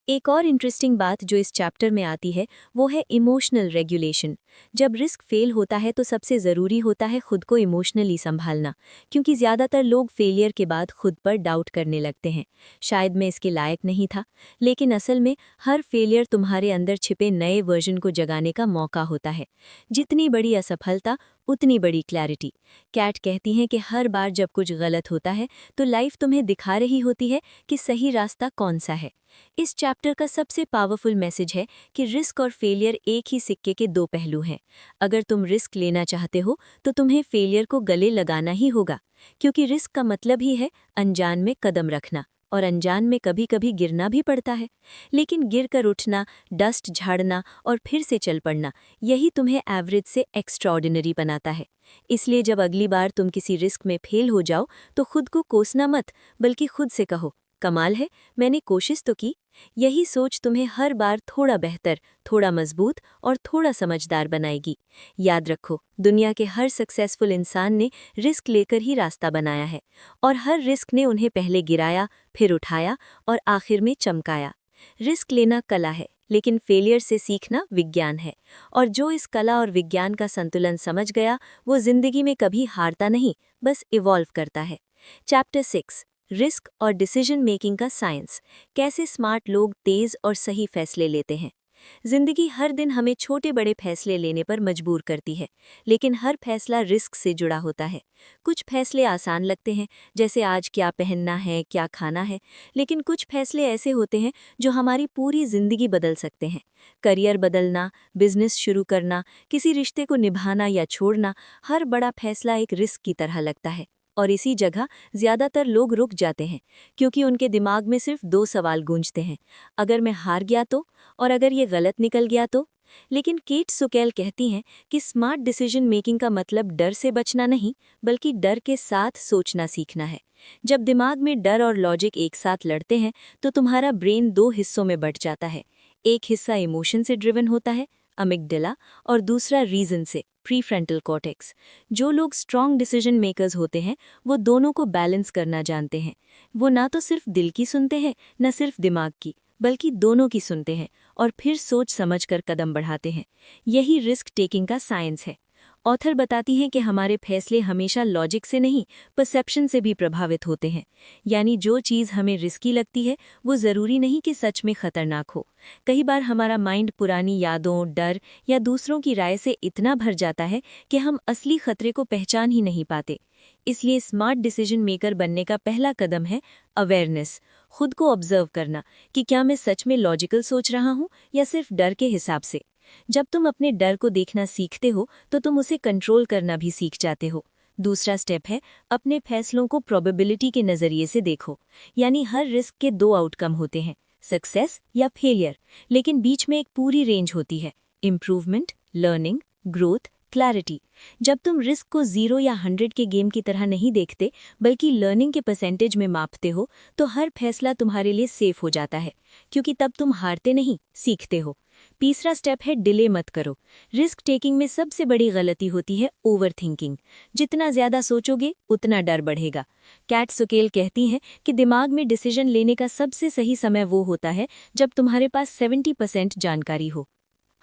एक और इंटरेस्टिंग बात जो इस चैप्टर में आती है, वो है इमोशनल रेगुलेशन। जब रिस्क फेल होता है, तो सबसे ज़रूरी होता है खुद को इमोशनली संभालना, क्योंकि ज़्यादातर लोग फेलियर के बाद खुद पर डाउट करने लगते हैं, शायद मैं इसके लायक नहीं था। लेकिन असल में हर फेलियर तुम्हारे अंदर छिपे नए वर्जन को जगाने का मौका होता है। जितनी बड़ी असफलता, उतनी बड़ी क्लैरिटी। कैट कहती हैं कि हर बार जब कुछ गलत होता है, तो लाइफ तुम्हें दिखा रही होती है कि सही रास्ता कौन सा है। इस चैप्टर का सबसे पावरफुल मैसेज है कि रिस्क और फेलियर एक ही सिक्के के 2 पहलू हैं। अगर तुम रिस्क लेना चाहते हो, तो तुम्हें फेलियर को गले लगाना ही होगा, क्योंकि रिस्क का मतलब ही है अनजान में कदम रखना, और अनजान में कभी कभी गिरना भी पड़ता है, लेकिन गिर कर उठना, डस्ट झाड़ना और फिर से चल पड़ना, यही तुम्हें एवरेज से एक्स्ट्राऑर्डिनरी बनाता है। इसलिए जब अगली बार तुम किसी रिस्क में फेल हो जाओ तो खुद को कोसना मत, बल्कि खुद से कहो, कमाल है, मैंने कोशिश तो की। यही सोच तुम्हें हर बार थोड़ा बेहतर, थोड़ा मजबूत और थोड़ा समझदार बनाएगी। याद रखो, दुनिया के हर सक्सेसफुल इंसान ने रिस्क लेकर ही रास्ता बनाया है, और हर रिस्क ने उन्हें पहले गिराया, फिर उठाया और आखिर में चमकाया। रिस्क लेना कला है, लेकिन फेलियर से सीखना विज्ञान है, और जो इस कला और विज्ञान का संतुलन समझ गया, वो जिंदगी में कभी हारता नहीं, बस इवॉल्व करता है। चैप्टर 6, रिस्क और डिसीजन मेकिंग का साइंस, कैसे स्मार्ट लोग तेज और सही फैसले लेते हैं। जिंदगी हर दिन हमें छोटे बड़े फैसले लेने पर मजबूर करती है, लेकिन हर फैसला रिस्क से जुड़ा होता है। कुछ फैसले आसान लगते हैं, जैसे आज क्या पहनना है, क्या खाना है, लेकिन कुछ फैसले ऐसे होते हैं जो हमारी पूरी जिंदगी बदल सकते हैं। करियर बदलना, बिजनेस शुरू करना, किसी रिश्ते को निभाना या छोड़ना, हर बड़ा फैसला एक रिस्क की तरह लगता है। और इसी जगह ज्यादातर लोग रुक जाते हैं, क्योंकि उनके दिमाग में सिर्फ 2 सवाल गूंजते हैं, अगर मैं हार गया तो, और अगर ये गलत निकल गया तो। लेकिन केट सुकेल कहती हैं कि स्मार्ट डिसीजन मेकिंग का मतलब डर से बचना नहीं, बल्कि डर के साथ सोचना सीखना है। जब दिमाग में डर और लॉजिक एक साथ लड़ते हैं तो तुम्हारा ब्रेन 2 हिस्सों में बंट जाता है। एक हिस्सा इमोशन से ड्रिवन होता है, अमिगडाला, और दूसरा रीजन से, प्रीफ्रंटल कॉर्टेक्स। जो लोग स्ट्रॉन्ग डिसीजन मेकर्स होते हैं, वो दोनों को बैलेंस करना जानते हैं। वो ना तो सिर्फ दिल की सुनते हैं, न सिर्फ दिमाग की, बल्कि दोनों की सुनते हैं और फिर सोच समझकर कदम बढ़ाते हैं। यही रिस्क टेकिंग का साइंस है। ऑथर बताती हैं कि हमारे फैसले हमेशा लॉजिक से नहीं, परसेप्शन से भी प्रभावित होते हैं। यानी जो चीज़ हमें रिस्की लगती है, वो ज़रूरी नहीं कि सच में खतरनाक हो। कई बार हमारा माइंड पुरानी यादों, डर या दूसरों की राय से इतना भर जाता है कि हम असली खतरे को पहचान ही नहीं पाते। इसलिए स्मार्ट डिसीजन मेकर बनने का पहला कदम है अवेयरनेस। खुद को ऑब्जर्व करना कि क्या मैं सच में लॉजिकल सोच रहा हूँ या सिर्फ डर के हिसाब से। जब तुम अपने डर को देखना सीखते हो तो तुम उसे कंट्रोल करना भी सीख जाते हो। दूसरा स्टेप है, अपने फैसलों को प्रोबेबिलिटी के नज़रिए से देखो। यानी हर रिस्क के 2 आउटकम होते हैं, सक्सेस या फेलियर, लेकिन बीच में एक पूरी रेंज होती है, इम्प्रूवमेंट, लर्निंग, ग्रोथ, क्लैरिटी। जब तुम रिस्क को 0 या 100 के गेम की तरह नहीं देखते, बल्कि लर्निंग के परसेंटेज में मापते हो, तो हर फैसला तुम्हारे लिए सेफ हो जाता है, क्योंकि तब तुम हारते नहीं, सीखते हो। तीसरा स्टेप है, डिले मत करो। रिस्क टेकिंग में सबसे बड़ी गलती होती है ओवर थिंकिंग। जितना ज्यादा सोचोगे उतना डर बढ़ेगा। कैट सुकेल कहती हैं कि दिमाग में डिसीजन लेने का सबसे सही समय वो होता है जब तुम्हारे पास 70% जानकारी हो।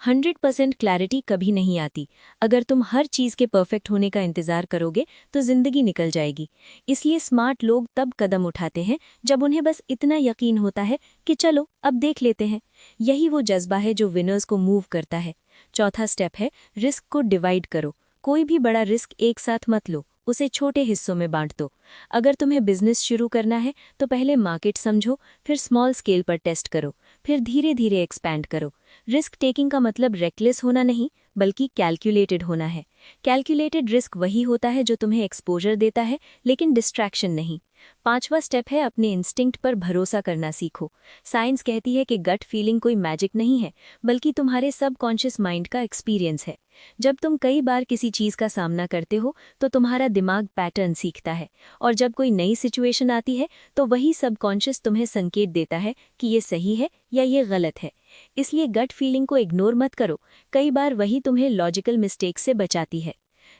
100% क्लैरिटी कभी नहीं आती। अगर तुम हर चीज़ के परफेक्ट होने का इंतजार करोगे तो जिंदगी निकल जाएगी। इसलिए स्मार्ट लोग तब कदम उठाते हैं जब उन्हें बस इतना यकीन होता है कि चलो अब देख लेते हैं। यही वो जज्बा है जो विनर्स को मूव करता है। चौथा स्टेप है, रिस्क को डिवाइड करो। कोई भी बड़ा रिस्क एक साथ मत लो, उसे छोटे हिस्सों में बांट दो। अगर तुम्हें बिजनेस शुरू करना है तो पहले मार्केट समझो, फिर स्मॉल स्केल पर टेस्ट करो, फिर धीरे धीरे एक्सपैंड करो। रिस्क टेकिंग का मतलब रेकलेस होना नहीं, बल्कि कैलकुलेटेड होना है। कैलकुलेटेड रिस्क वही होता है जो तुम्हें एक्सपोजर देता है, लेकिन डिस्ट्रैक्शन नहीं। पांचवा स्टेप है, अपने इंस्टिंक्ट पर भरोसा करना सीखो। साइंस कहती है कि गट फीलिंग कोई मैजिक नहीं है, बल्कि तुम्हारे सबकॉन्शियस माइंड का एक्सपीरियंस है। जब तुम कई बार किसी चीज़ का सामना करते हो तो तुम्हारा दिमाग पैटर्न सीखता है, और जब कोई नई सिचुएशन आती है तो वही सबकॉन्शियस तुम्हें संकेत देता है कि ये सही है या ये गलत है। इसलिए गट फीलिंग को इग्नोर मत करो, कई बार वही तुम्हें लॉजिकल मिस्टेक से बचाती है।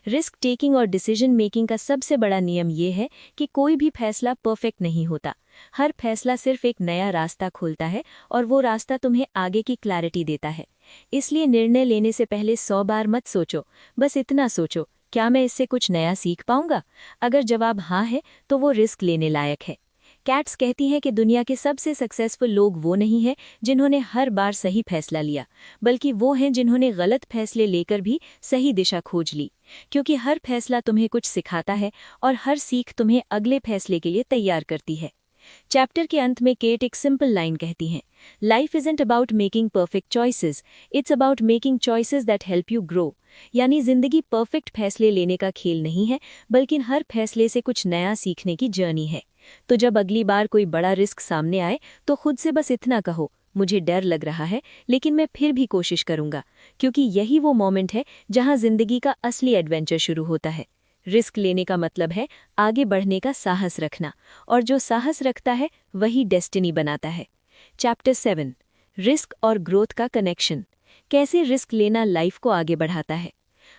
रिस्क टेकिंग और डिसीजन मेकिंग का सबसे बड़ा नियम ये है कि कोई भी फैसला परफेक्ट नहीं होता। हर फैसला सिर्फ एक नया रास्ता खोलता है, और वो रास्ता तुम्हें आगे की क्लैरिटी देता है। इसलिए निर्णय लेने से पहले 100 बार मत सोचो, बस इतना सोचो, क्या मैं इससे कुछ नया सीख पाऊंगा? अगर जवाब हाँ है तो वो रिस्क लेने लायक है। कैट्स कहती हैं कि दुनिया के सबसे सक्सेसफुल लोग वो नहीं हैं जिन्होंने हर बार सही फैसला लिया, बल्कि वो हैं जिन्होंने गलत फैसले लेकर भी सही दिशा खोज ली। क्योंकि हर फैसला तुम्हें कुछ सिखाता है, और हर सीख तुम्हें अगले फैसले के लिए तैयार करती है। चैप्टर के अंत में केट एक सिंपल लाइन कहती हैं, life isn't about making perfect choices, it's about making choices that help you grow. यानी जिंदगी परफेक्ट फैसले लेने का खेल नहीं है, बल्कि हर फैसले से कुछ नया सीखने की जर्नी है। तो जब अगली बार कोई बड़ा रिस्क सामने आए तो खुद से बस इतना कहो, मुझे डर लग रहा है लेकिन मैं फिर भी कोशिश करूंगा, क्योंकि यही वो मोमेंट है जहां जिंदगी का असली एडवेंचर शुरू होता है। रिस्क लेने का मतलब है आगे बढ़ने का साहस रखना, और जो साहस रखता है वही डेस्टिनी बनाता है। चैप्टर 7, रिस्क और ग्रोथ का कनेक्शन। कैसे रिस्क लेना लाइफ को आगे बढ़ाता है।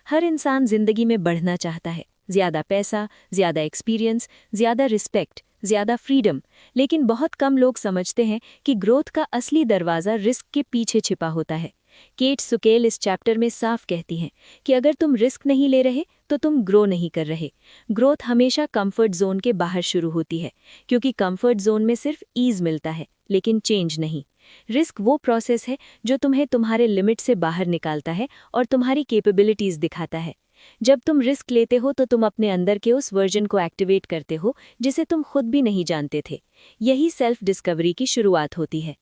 हर इंसान जिंदगी में बढ़ना चाहता है, ज्यादा पैसा, ज्यादा एक्सपीरियंस, ज्यादा रिस्पेक्ट, ज्यादा फ्रीडम, लेकिन बहुत कम लोग समझते हैं कि ग्रोथ का असली दरवाज़ा रिस्क के पीछे छिपा होता है। केट सुकेल इस चैप्टर में साफ कहती हैं कि अगर तुम रिस्क नहीं ले रहे तो तुम ग्रो नहीं कर रहे। ग्रोथ हमेशा कंफर्ट जोन के बाहर शुरू होती है, क्योंकि कंफर्ट जोन में सिर्फ ईज मिलता है लेकिन चेंज नहीं। रिस्क वो प्रोसेस है जो तुम्हें तुम्हारे लिमिट से बाहर निकालता है और तुम्हारी कैपेबिलिटीज दिखाता है। जब तुम रिस्क लेते हो तो तुम अपने अंदर के उस वर्जन को एक्टिवेट करते हो जिसे तुम खुद भी नहीं जानते थे। यही सेल्फ डिस्कवरी की शुरुआत होती है।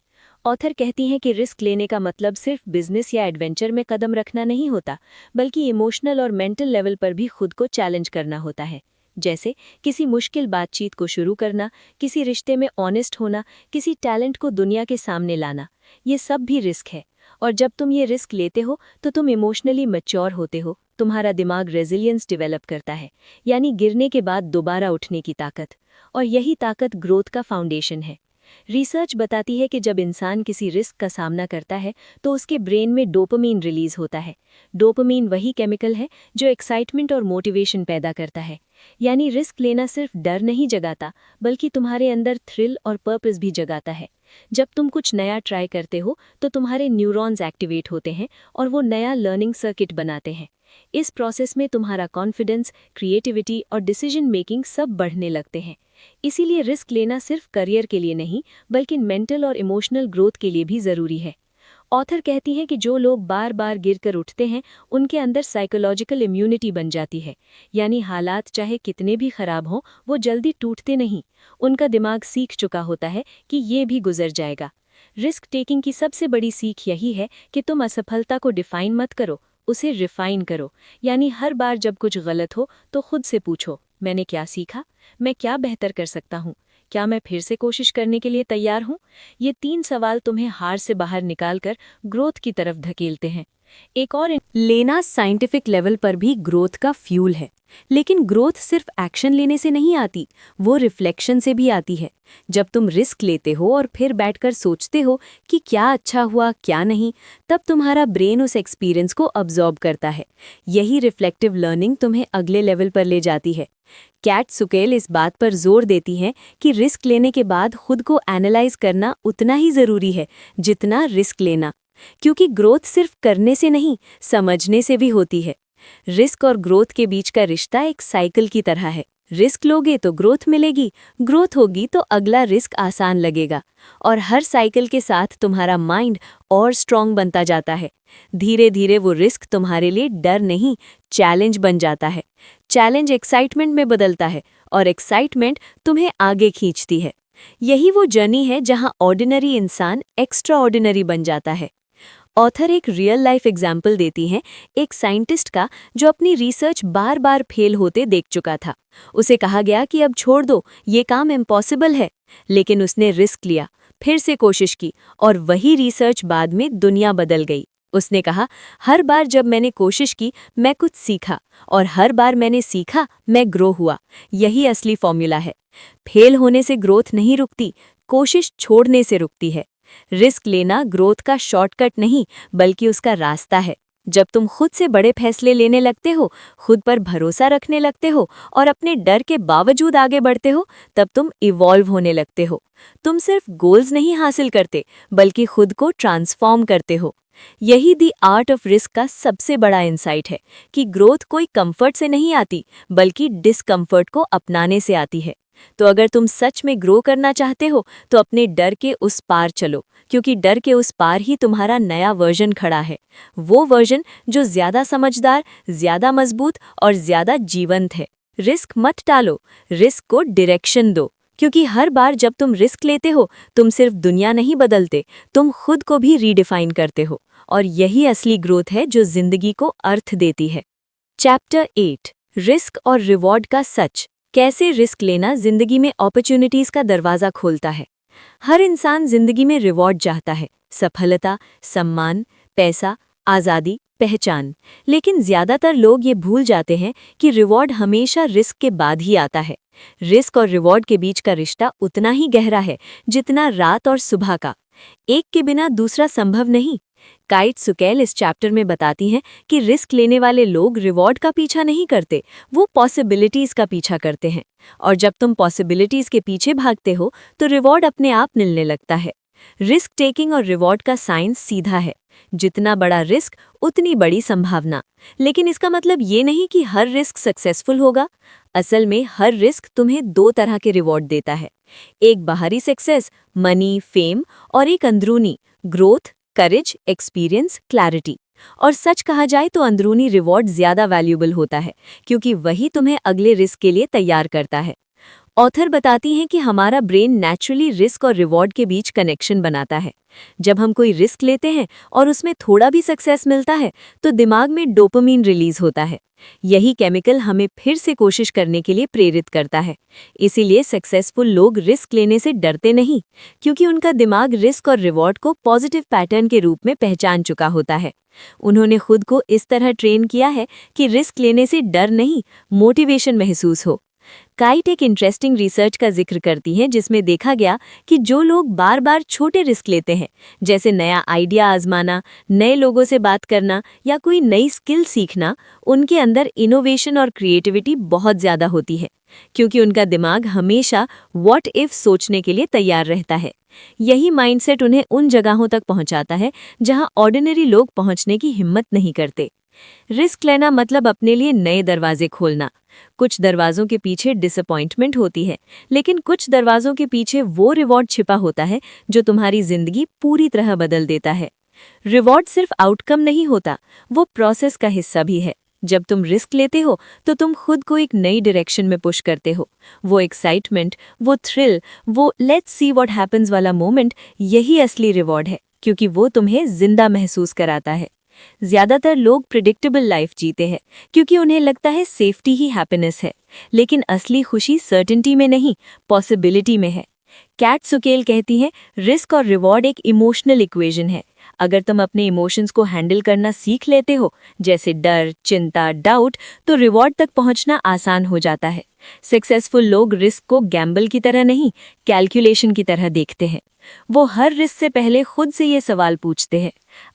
ऑथर कहती हैं कि रिस्क लेने का मतलब सिर्फ बिजनेस या एडवेंचर में कदम रखना नहीं होता, बल्कि इमोशनल और मेंटल लेवल पर भी खुद को चैलेंज करना होता है। जैसे किसी मुश्किल बातचीत को शुरू करना, किसी रिश्ते में ऑनेस्ट होना, किसी टैलेंट को दुनिया के सामने लाना, ये सब भी रिस्क है। और जब तुम ये रिस्क लेते हो तो तुम इमोशनली मैच्योर होते हो, तुम्हारा दिमाग रेजिलियंस डेवलप करता है, यानी गिरने के बाद दोबारा उठने की ताकत। और यही ताकत ग्रोथ का फाउंडेशन है। रिसर्च बताती है कि जब इंसान किसी रिस्क का सामना करता है तो उसके ब्रेन में डोपामीन रिलीज होता है। डोपामीन वही केमिकल है जो एक्साइटमेंट और मोटिवेशन पैदा करता है। यानी रिस्क लेना सिर्फ डर नहीं जगाता, बल्कि तुम्हारे अंदर थ्रिल और पर्पस भी जगाता है। जब तुम कुछ नया ट्राई करते हो तो तुम्हारे न्यूरॉन्स एक्टिवेट होते हैं और वो नया लर्निंग सर्किट बनाते हैं। इस प्रोसेस में तुम्हारा कॉन्फिडेंस, क्रिएटिविटी और डिसीजन मेकिंग सब बढ़ने लगते हैं। इसीलिए रिस्क लेना सिर्फ करियर के लिए नहीं, बल्कि मेंटल और इमोशनल ग्रोथ के लिए भी ज़रूरी है। ऑथर कहती हैं कि जो लोग बार बार गिरकर उठते हैं उनके अंदर साइकोलॉजिकल इम्यूनिटी बन जाती है, यानी हालात चाहे कितने भी खराब हों वो जल्दी टूटते नहीं। उनका दिमाग सीख चुका होता है कि ये भी गुजर जाएगा। रिस्क टेकिंग की सबसे बड़ी सीख यही है कि तुम असफलता को डिफाइन मत करो, उसे रिफाइन करो। यानी हर बार जब कुछ गलत हो तो खुद से पूछो, मैंने क्या सीखा, मैं क्या बेहतर कर सकता हूँ, क्या मैं फिर से कोशिश करने के लिए तैयार हूँ। ये 3 सवाल तुम्हें हार से बाहर निकालकर ग्रोथ की तरफ धकेलते हैं। एक और लेना साइंटिफिक लेवल पर भी ग्रोथ का फ्यूल है, लेकिन ग्रोथ सिर्फ एक्शन लेने से नहीं आती, वो रिफ्लेक्शन से भी आती है। जब तुम रिस्क लेते हो और फिर बैठकर सोचते हो कि क्या अच्छा हुआ क्या नहीं, तब तुम्हारा ब्रेन उस एक्सपीरियंस को अब्जॉर्ब करता है। यही रिफ्लेक्टिव लर्निंग तुम्हें अगले लेवल पर ले जाती है। कैट सुकेल इस बात पर जोर देती हैं कि रिस्क लेने के बाद खुद को एनालाइज करना उतना ही जरूरी है जितना रिस्क लेना, क्योंकि ग्रोथ सिर्फ करने से नहीं, समझने से भी होती है। रिस्क और ग्रोथ के बीच का रिश्ता एक साइकिल की तरह है। रिस्क लोगे तो ग्रोथ मिलेगी, ग्रोथ होगी तो अगला रिस्क आसान लगेगा, और हर साइकिल के साथ तुम्हारा माइंड और स्ट्रांग बनता जाता है। धीरे धीरे वो रिस्क तुम्हारे लिए डर नहीं, चैलेंज बन जाता है। चैलेंज एक्साइटमेंट में बदलता है और एक्साइटमेंट तुम्हें आगे खींचती है। यही वो जर्नी है जहां ऑर्डिनरी इंसान एक्स्ट्रा ऑर्डिनरी बन जाता है। ऑथर एक रियल लाइफ एग्जाम्पल देती हैं, एक साइंटिस्ट का जो अपनी रिसर्च बार बार फेल होते देख चुका था। उसे कहा गया कि अब छोड़ दो, ये काम इम्पॉसिबल है, लेकिन उसने रिस्क लिया, फिर से कोशिश की, और वही रिसर्च बाद में दुनिया बदल गई। उसने कहा, हर बार जब मैंने कोशिश की मैं कुछ सीखा, और हर बार मैंने सीखा मैं ग्रो हुआ। यही असली फॉर्मूला है। फेल होने से ग्रोथ नहीं रुकती, कोशिश छोड़ने से रुकती है। रिस्क लेना ग्रोथ का शॉर्टकट नहीं, बल्कि उसका रास्ता है। जब तुम खुद से बड़े फैसले लेने लगते हो, खुद पर भरोसा रखने लगते हो और अपने डर के बावजूद आगे बढ़ते हो, तब तुम इवॉल्व होने लगते हो। तुम सिर्फ गोल्स नहीं हासिल करते, बल्कि खुद को ट्रांसफॉर्म करते हो। यही दी आर्ट ऑफ रिस्क का सबसे बड़ा इंसाइट है कि ग्रोथ कोई कंफर्ट से नहीं आती, बल्कि डिस्कम्फर्ट को अपनाने से आती है। तो अगर तुम सच में ग्रो करना चाहते हो तो अपने डर के उस पार चलो, क्योंकि डर के उस पार ही तुम्हारा नया वर्जन खड़ा है। वो वर्जन जो ज्यादा समझदार, ज्यादा मजबूत और ज्यादा जीवंत है। रिस्क मत टालो, रिस्क को डायरेक्शन दो, क्योंकि हर बार जब तुम रिस्क लेते हो तुम सिर्फ दुनिया नहीं बदलते, तुम खुद को भी रीडिफाइन करते हो। और यही असली ग्रोथ है जो जिंदगी को अर्थ देती है। चैप्टर 8, रिस्क और रिवॉर्ड का सच। कैसे रिस्क लेना जिंदगी में अपॉर्चुनिटीज का दरवाजा खोलता है। हर इंसान जिंदगी में रिवॉर्ड चाहता है, सफलता, सम्मान, पैसा, आज़ादी, पहचान। लेकिन ज्यादातर लोग ये भूल जाते हैं कि रिवॉर्ड हमेशा रिस्क के बाद ही आता है। रिस्क और रिवॉर्ड के बीच का रिश्ता उतना ही गहरा है जितना रात और सुबह का। एक के बिना दूसरा संभव नहीं। काइट सुकेल इस चैप्टर में बताती हैं कि रिस्क लेने वाले लोग रिवॉर्ड का पीछा नहीं करते, वो पॉसिबिलिटीज का पीछा करते हैं। और जब तुम पॉसिबिलिटीज के पीछे भागते हो तो रिवॉर्ड अपने आप मिलने लगता है। रिस्क टेकिंग और रिवॉर्ड का साइंस सीधा है। जितना बड़ा रिस्क उतनी बड़ी संभावना। लेकिन इसका मतलब ये नहीं कि हर रिस्क सक्सेसफुल होगा। असल में हर रिस्क तुम्हें दो तरह के रिवॉर्ड देता है। एक बाहरी सक्सेस, मनी, फेम, और एक अंदरूनी, ग्रोथ, करेज, एक्सपीरियंस, क्लैरिटी। और सच कहा जाए तो अंदरूनी रिवॉर्ड ज्यादा वैल्यूएबल होता है, क्योंकि वही तुम्हें अगले रिस्क के लिए तैयार करता है। ऑथर बताती हैं कि हमारा ब्रेन नेचुरली रिस्क और रिवॉर्ड के बीच कनेक्शन बनाता है। जब हम कोई रिस्क लेते हैं और उसमें थोड़ा भी सक्सेस मिलता है तो दिमाग में डोपामीन रिलीज होता है। यही केमिकल हमें फिर से कोशिश करने के लिए प्रेरित करता है। इसीलिए सक्सेसफुल लोग रिस्क लेने से डरते नहीं, क्योंकि उनका दिमाग रिस्क और रिवॉर्ड को पॉजिटिव पैटर्न के रूप में पहचान चुका होता है। उन्होंने खुद को इस तरह ट्रेन किया है कि रिस्क लेने से डर नहीं, मोटिवेशन महसूस हो। काइट एक इंटरेस्टिंग रिसर्च का जिक्र करती है जिसमें देखा गया कि जो लोग बार बार छोटे रिस्क लेते हैं, जैसे नया आइडिया आजमाना, नए लोगों से बात करना या कोई नई स्किल सीखना, उनके अंदर इनोवेशन और क्रिएटिविटी बहुत ज्यादा होती है, क्योंकि उनका दिमाग हमेशा व्हाट इफ सोचने के लिए तैयार रहता है। यही माइंडसेट उन्हें उन जगहों तक पहुंचाता है जहां ऑर्डिनरी लोग पहुंचने की हिम्मत नहीं करते। रिस्क लेना मतलब अपने लिए नए दरवाजे खोलना। कुछ दरवाजों के पीछे डिसअपॉइंटमेंट होती है, लेकिन कुछ दरवाजों के पीछे वो रिवॉर्ड छिपा होता है जो तुम्हारी जिंदगी पूरी तरह बदल देता है। रिवॉर्ड सिर्फ आउटकम नहीं होता, वो प्रोसेस का हिस्सा भी है। जब तुम रिस्क लेते हो तो तुम खुद को एक नई डायरेक्शन में पुश करते हो। वो एक्साइटमेंट, वो थ्रिल, वो लेट्स सी व्हाट हैपेंस वाला मोमेंट, यही असली रिवॉर्ड है, क्योंकि वो तुम्हें जिंदा महसूस कराता है। ज्यादातर लोग प्रिडिक्टेबल लाइफ जीते हैं क्योंकि उन्हें लगता है सेफ्टी ही हैप्पीनेस है, लेकिन असली खुशी सर्टेनिटी में नहीं, पॉसिबिलिटी में है। कैट सुकेल कहती हैं, रिस्क और रिवॉर्ड एक इमोशनल इक्वेशन है। अगर तुम अपने इमोशंस को हैंडल करना सीख लेते हो, जैसे डर, चिंता, डाउट, तो रिवॉर्ड तक पहुंचना आसान हो जाता है। सक्सेसफुल लोग रिस्क को गैम्बल की तरह नहीं, कैलकुलेशन की तरह देखते हैं। वो हर रिस्क से पहले खुद से ये सवाल पूछते हैं,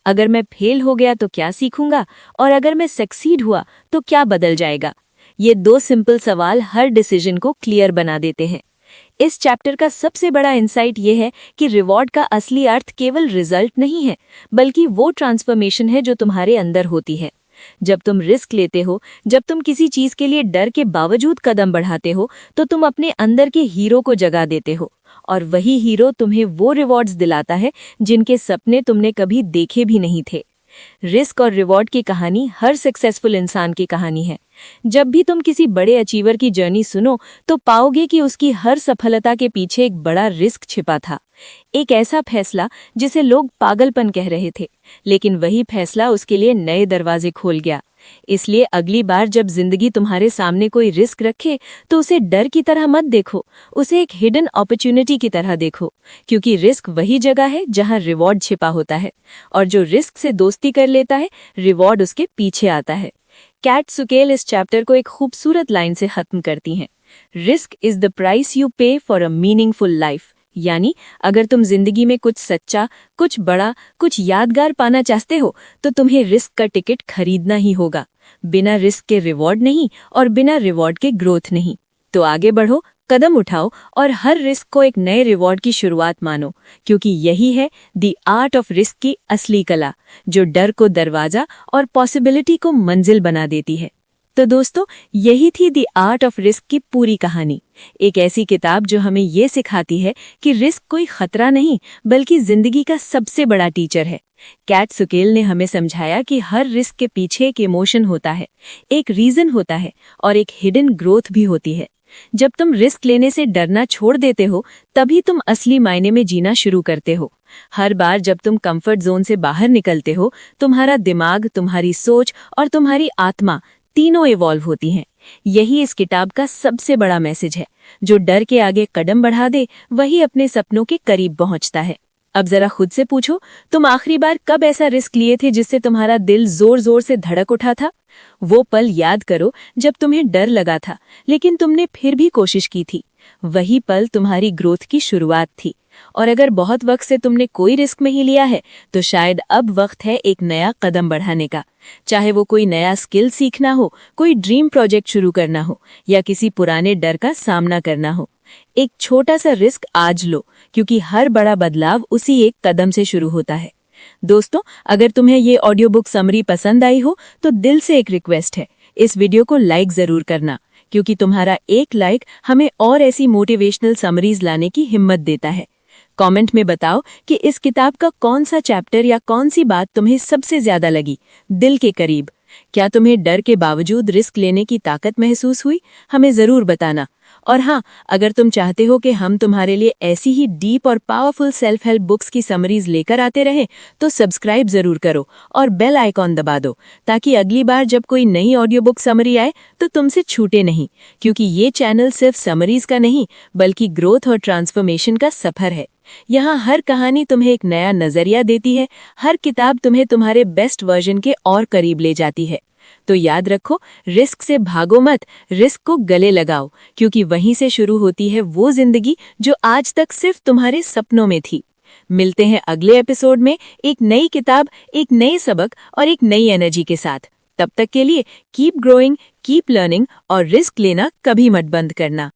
अगर मैं फेल हो गया तो क्या सीखूंगा, और अगर मैं सक्सीड हुआ तो क्या बदल जाएगा। ये दो सिंपल सवाल हर डिसीजन को क्लियर बना देते हैं। इस चैप्टर का सबसे बड़ा इंसाइट ये है कि रिवॉर्ड का असली अर्थ केवल रिजल्ट नहीं है, बल्कि वो ट्रांसफॉर्मेशन है जो तुम्हारे अंदर होती है। जब तुम रिस्क लेते हो, जब तुम किसी चीज के लिए डर के बावजूद कदम बढ़ाते हो, तो तुम अपने अंदर के हीरो को जगा देते हो, और वही हीरो तुम्हें वो रिवॉर्ड्स दिलाता है जिनके सपने तुमने कभी देखे भी नहीं थे। रिस्क और रिवॉर्ड की कहानी हर सक्सेसफुल इंसान की कहानी है। जब भी तुम किसी बड़े अचीवर की जर्नी सुनो तो पाओगे कि उसकी हर सफलता के पीछे एक बड़ा रिस्क छिपा था। एक ऐसा फैसला जिसे लोग पागलपन कह रहे थे, लेकिन वही फैसला उसके लिए नए दरवाजे खोल गया। इसलिए अगली बार जब जिंदगी तुम्हारे सामने कोई रिस्क रखे तो उसे डर की तरह मत देखो, उसे एक हिडन अपॉर्चुनिटी की तरह देखो, क्योंकि रिस्क वही जगह है जहां रिवॉर्ड छिपा होता है, और जो रिस्क से दोस्ती कर लेता है, रिवॉर्ड उसके पीछे आता है। कैट सुकेल इस चैप्टर को एक खूबसूरत लाइन से खत्म करती हैं, risk is the price you पे फॉर अ मीनिंगफुल लाइफ। यानी अगर तुम जिंदगी में कुछ सच्चा, कुछ बड़ा, कुछ यादगार पाना चाहते हो तो तुम्हें रिस्क का टिकट खरीदना ही होगा। बिना रिस्क के रिवॉर्ड नहीं, और बिना रिवॉर्ड के ग्रोथ नहीं। तो आगे बढ़ो, कदम उठाओ, और हर रिस्क को एक नए रिवॉर्ड की शुरुआत मानो, क्योंकि यही है द आर्ट ऑफ रिस्क की असली कला, जो डर को दरवाजा और पॉसिबिलिटी को मंजिल बना देती है। तो दोस्तों, यही थी द आर्ट ऑफ रिस्क की पूरी कहानी। एक ऐसी किताब जो हमें ये सिखाती है कि रिस्क कोई खतरा नहीं, बल्कि जिंदगी का सबसे बड़ा टीचर है। कैट सुकेल ने हमें समझाया कि हर रिस्क के पीछे एक इमोशन होता है, एक रीजन होता है, और एक हिडन ग्रोथ भी होती है। जब तुम रिस्क लेने से डरना छोड़ देते हो, तभी तुम असली मायने में जीना शुरू करते हो। हर बार जब तुम कंफर्ट जोन से बाहर निकलते हो, तुम्हारा दिमाग, तुम्हारी सोच और तुम्हारी आत्मा तीनों इवॉल्व होती हैं। यही इस किताब का सबसे बड़ा मैसेज है। जो डर के आगे कदम बढ़ा दे वही अपने सपनों के करीब पहुंचता है। अब जरा खुद से पूछो, तुम आखिरी बार कब ऐसा रिस्क लिए थे जिससे तुम्हारा दिल जोर जोर से धड़क उठा था? वो पल याद करो जब तुम्हें डर लगा था, लेकिन तुमने फिर भी कोशिश की थी। वही पल तुम्हारी ग्रोथ की शुरुआत थी। और अगर बहुत वक्त से तुमने कोई रिस्क नहीं लिया है, तो शायद अब वक्त है एक नया कदम बढ़ाने का। चाहे वो कोई नया स्किल सीखना हो, कोई ड्रीम प्रोजेक्ट शुरू करना हो, या किसी पुराने डर का सामना करना हो। एक छोटा सा रिस्क आज लो, क्योंकि हर बड़ा बदलाव उसी एक कदम से शुरू होता है। दोस्तों, अगर तुम्हें ये ऑडियो बुक समरी पसंद आई हो तो दिल से एक रिक्वेस्ट है, इस वीडियो को लाइक जरूर करना, क्योंकि तुम्हारा एक लाइक हमें और ऐसी मोटिवेशनल समरीज लाने की हिम्मत देता है। कमेंट में बताओ कि इस किताब का कौन सा चैप्टर या कौन सी बात तुम्हें सबसे ज्यादा लगी, दिल के करीब। क्या तुम्हें डर के बावजूद रिस्क लेने की ताकत महसूस हुई? हमें जरूर बताना। और हाँ, अगर तुम चाहते हो कि हम तुम्हारे लिए ऐसी ही डीप और पावरफुल सेल्फ हेल्प बुक्स की समरीज लेकर आते रहें, तो सब्सक्राइब जरूर करो और बेल आइकॉन दबा दो, ताकि अगली बार जब कोई नई ऑडियो बुक समरी आए तो तुमसे छूटे नहीं। क्योंकि ये चैनल सिर्फ समरीज का नहीं, बल्कि ग्रोथ और ट्रांसफॉर्मेशन का सफर है। यहाँ हर कहानी तुम्हें एक नया नजरिया देती है, हर किताब तुम्हें तुम्हारे बेस्ट वर्जन के और करीब ले जाती है। तो याद रखो, रिस्क से भागो मत, रिस्क को गले लगाओ, क्योंकि वहीं से शुरू होती है वो जिंदगी जो आज तक सिर्फ तुम्हारे सपनों में थी। मिलते हैं अगले एपिसोड में एक नई किताब, एक नए सबक और एक नई एनर्जी के साथ। तब तक के लिए कीप ग्रोइंग, कीप लर्निंग और रिस्क लेना कभी मत बंद करना।